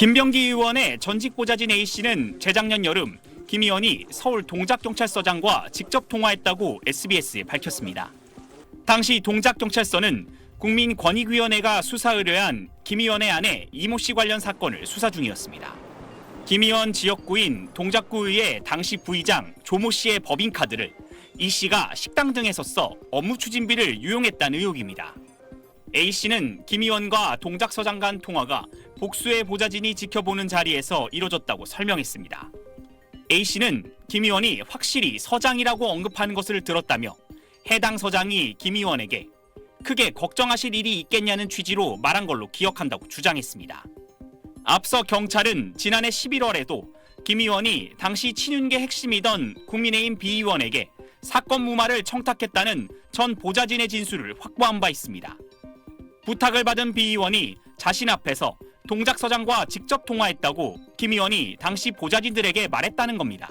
김병기 의원의 전직 보좌진 A씨는 재작년 여름 김 의원이 서울 동작경찰서장과 직접 통화했다고 SBS에 밝혔습니다. 당시 동작경찰서는 국민권익위원회가 수사 의뢰한 김 의원의 아내 이모 씨 관련 사건을 수사 중이었습니다. 김 의원 지역구인 동작구의회 당시 부의장 조모 씨의 법인카드를 이 씨가 식당 등에서 써 업무 추진비를 유용했다는 의혹입니다. A 씨는 김 의원과 동작서장 간 통화가 복수의 보좌진이 지켜보는 자리에서 이뤄졌다고 설명했습니다. A 씨는 김 의원이 확실히 서장이라고 언급하는 것을 들었다며 해당 서장이 김 의원에게 크게 걱정하실 일이 있겠냐는 취지로 말한 걸로 기억한다고 주장했습니다. 앞서 경찰은 지난해 11월에도 김 의원이 당시 친윤계 핵심이던 국민의힘 비의원에게 사건 무마를 청탁했다는 전 보좌진의 진술을 확보한 바 있습니다. 부탁을 받은 비의원이 자신 앞에서 동작서장과 직접 통화했다고 김 의원이 당시 보좌진들에게 말했다는 겁니다.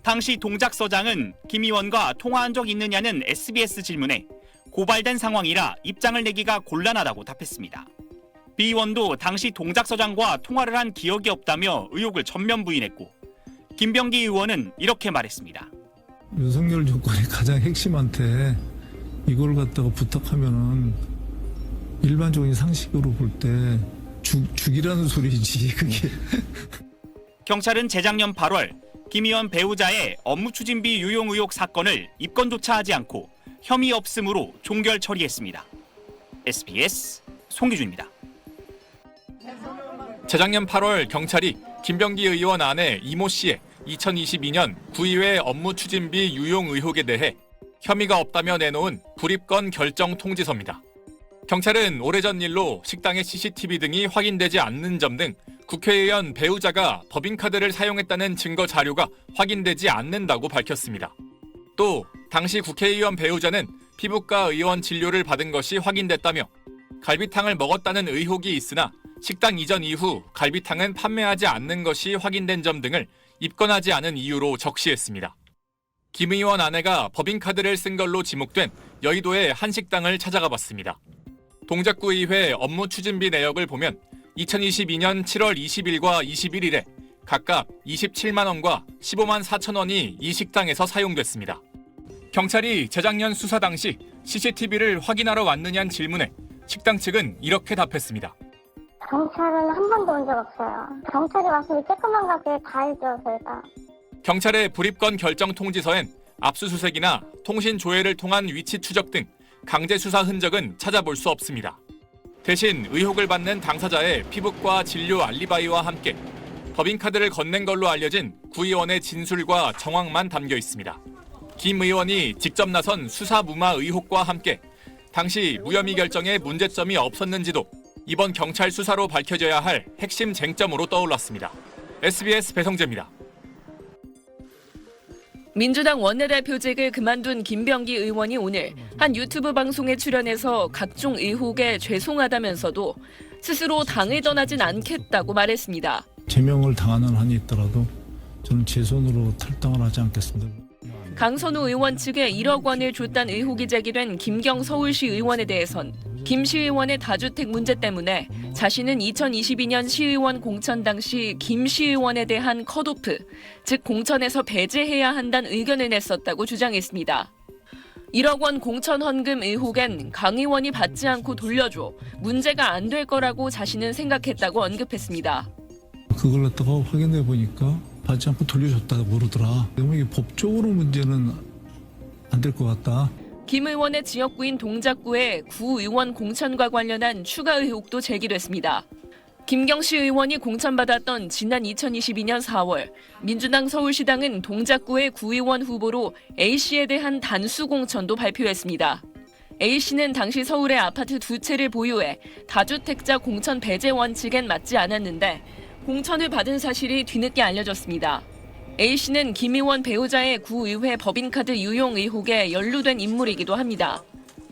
당시 동작서장은 김 의원과 통화한 적 있느냐는 SBS 질문에 고발된 상황이라 입장을 내기가 곤란하다고 답했습니다. 비의원도 당시 동작서장과 통화를 한 기억이 없다며 의혹을 전면 부인했고 김병기 의원은 이렇게 말했습니다. 윤석열 정권의 가장 핵심한테 이걸 갖다가 부탁하면은 일반적인 상식으로 볼 때 죽이라는 소리지 그게. 경찰은 재작년 8월 김 의원 배우자의 업무 추진비 유용 의혹 사건을 입건조차 하지 않고 혐의 없음으로 종결 처리했습니다. SBS 송기준입니다. 재작년 8월 경찰이 김병기 의원 아내 이모 씨의 2022년 구의회 업무 추진비 유용 의혹에 대해 혐의가 없다며 내놓은 불입건 결정 통지서입니다. 경찰은 오래전 일로 식당의 CCTV 등이 확인되지 않는 점 등 국회의원 배우자가 법인카드를 사용했다는 증거 자료가 확인되지 않는다고 밝혔습니다. 또 당시 국회의원 배우자는 피부과 의원 진료를 받은 것이 확인됐다며 갈비탕을 먹었다는 의혹이 있으나 식당 이전 이후 갈비탕은 판매하지 않는 것이 확인된 점 등을 입건하지 않은 이유로 적시했습니다. 김 의원 아내가 법인카드를 쓴 걸로 지목된 여의도의 한 식당을 찾아가 봤습니다. 동작구의회 업무 추진비 내역을 보면 2022년 7월 20일과 21일에 각각 27만 원과 15만 4천 원이 이 식당에서 사용됐습니다. 경찰이 재작년 수사 당시 CCTV를 확인하러 왔느냐는 질문에 식당 측은 이렇게 답했습니다. 경찰은 한 번도 온 적 없어요. 경찰이 와서 쬐끄만 가게 다 알죠, 저희가. 경찰의 불입건 결정 통지서엔 압수수색이나 통신 조회를 통한 위치 추적 등 강제 수사 흔적은 찾아볼 수 없습니다. 대신 의혹을 받는 당사자의 피부과 진료 알리바이와 함께 법인카드를 건넨 걸로 알려진 구 의원의 진술과 정황만 담겨 있습니다. 김 의원이 직접 나선 수사 무마 의혹과 함께 당시 무혐의 결정에 문제점이 없었는지도 이번 경찰 수사로 밝혀져야 할 핵심 쟁점으로 떠올랐습니다. SBS 배성재입니다. 민주당 원내대표직을 그만둔 김병기 의원이 오늘 한 유튜브 방송에 출연해서 각종 의혹에 죄송하다면서도 스스로 당을 떠나진 않겠다고 말했습니다. 제명을 당하는 한이 있더라도 저는 제 손으로 탈당을 하지 않겠습니다. 강선우 의원 측에 1억 원을 줬다는 의혹이 제기된 김경 서울시 의원에 대해선 김 시의원의 다주택 문제 때문에 자신은 2022년 시의원 공천 당시 김 시의원에 대한 컷오프, 즉 공천에서 배제해야 한다는 의견을 냈었다고 주장했습니다. 1억 원 공천 헌금 의혹엔 강 의원이 받지 않고 돌려줘 문제가 안 될 거라고 자신은 생각했다고 언급했습니다. 그걸 갖다가 확인해 보니까 받지 않고 돌려줬다고 그러더라. 이게 법적으로 문제는 안 될 것 같다. 김 의원의 지역구인 동작구의 구 의원 공천과 관련한 추가 의혹도 제기됐습니다. 김경시 의원이 공천받았던 지난 2022년 4월 민주당 서울시당은 동작구의 구의원 후보로 A씨에 대한 단수 공천도 발표했습니다. A씨는 당시 서울의 아파트 2채를 보유해 다주택자 공천 배제 원칙엔 맞지 않았는데 공천을 받은 사실이 뒤늦게 알려졌습니다. A씨는 김 의원 배우자의 구의회 법인카드 유용 의혹에 연루된 인물이기도 합니다.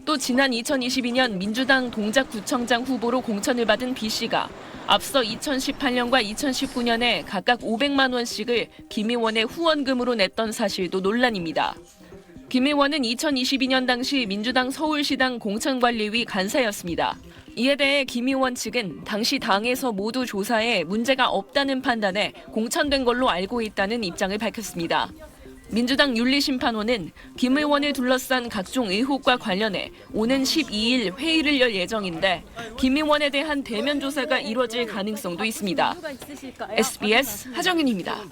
또 지난 2022년 민주당 동작구청장 후보로 공천을 받은 B씨가 앞서 2018년과 2019년에 각각 500만 원씩을 김 의원의 후원금으로 냈던 사실도 논란입니다. 김 의원은 2022년 당시 민주당 서울시당 공천관리위 간사였습니다. 이에 대해 김 의원 측은 당시 당에서 모두 조사에 문제가 없다는 판단에 공천된 걸로 알고 있다는 입장을 밝혔습니다. 민주당 윤리심판원은 김 의원을 둘러싼 각종 의혹과 관련해 오는 12일 회의를 열 예정인데 김 의원에 대한 대면 조사가 이뤄질 가능성도 있습니다. SBS 하정윤입니다.